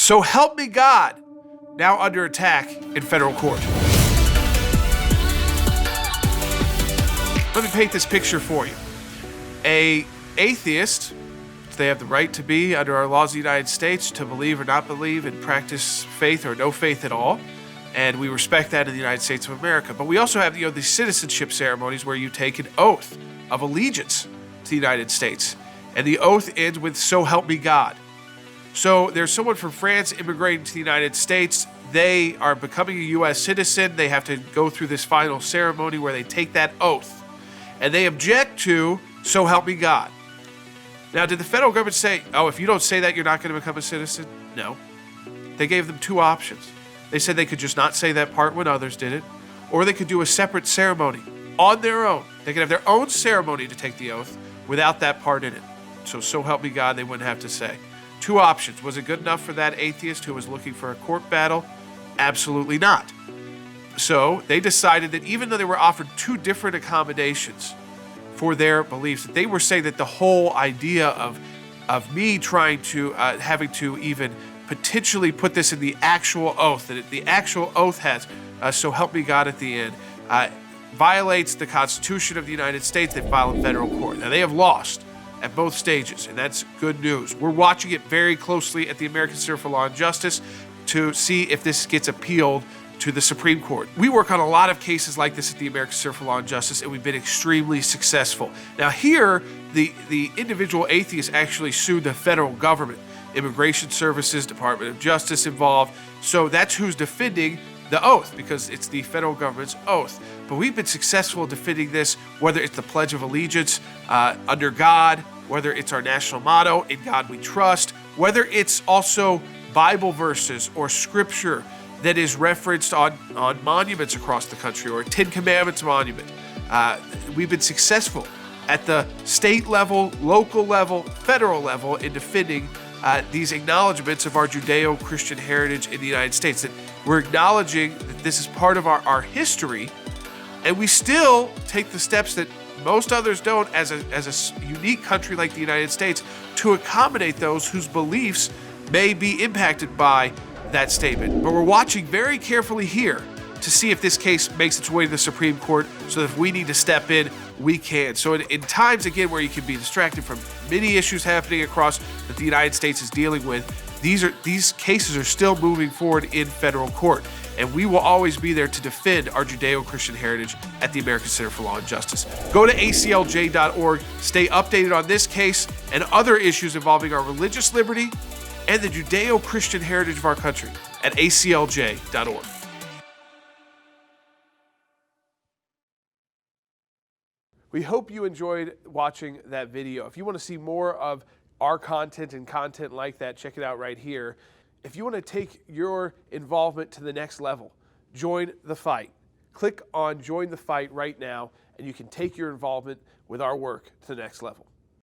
So help me God, now under attack in federal court. Let me paint this picture for you. An atheist, they have the right to be under our laws of the United States to believe or not believe and practice faith or no faith at all. And we respect that in the United States of America. But we also have, the citizenship ceremonies where you take an oath of allegiance to the United States. And the oath ends with, so help me God. So there's someone from France immigrating to the United States. They are becoming a U.S. citizen. They have to go through this final ceremony where they take that oath. And they object to, so help me God. Now, did the federal government say, oh, if you don't say that, you're not going to become a citizen? No. They gave them two options. They said they could just not say that part when others did it, or they could do a separate ceremony on their own. They could have their own ceremony to take the oath without that part in it. So help me God, they wouldn't have to say. Two options. Was it good enough for that atheist who was looking for a court battle? Absolutely not. So they decided that even though they were offered two different accommodations for their beliefs, that they were saying that the whole idea of me trying to, having to even potentially put this in the actual oath, that the actual oath has, so help me God at the end, violates the Constitution of the United States. They filed in federal court. Now, they have lost at both stages, and that's good news. We're watching it very closely at the American Center for Law and Justice to see if this gets appealed to the Supreme Court. We work on a lot of cases like this at the American Center for Law and Justice, and we've been extremely successful. Now here, the individual atheist actually sued the federal government, Immigration Services, Department of Justice involved. So that's who's defending the oath, because it's the federal government's oath. But we've been successful in defending this, whether it's the Pledge of Allegiance, under God, whether it's our national motto, in God we trust, whether it's also Bible verses or scripture that is referenced on monuments across the country, or a Ten Commandments monument. We've been successful at the state level, local level, federal level in defending these acknowledgments of our Judeo-Christian heritage in the United States. That we're acknowledging that this is part of our history, and we still take the steps that most others don't as a unique country like the United States to accommodate those whose beliefs may be impacted by that statement. But we're watching very carefully here to see if this case makes its way to the Supreme Court, so that if we need to step in, we can. So in times, again, where you can be distracted from many issues happening across that the United States is dealing with, these cases are still moving forward in federal court. And we will always be there to defend our Judeo-Christian heritage at the American Center for Law and Justice. Go to ACLJ.org, stay updated on this case and other issues involving our religious liberty and the Judeo-Christian heritage of our country at ACLJ.org. We hope you enjoyed watching that video. If you want to see more of our content and content like that, check it out right here. If you want to take your involvement to the next level, join the fight. Click on Join the Fight right now, and you can take your involvement with our work to the next level.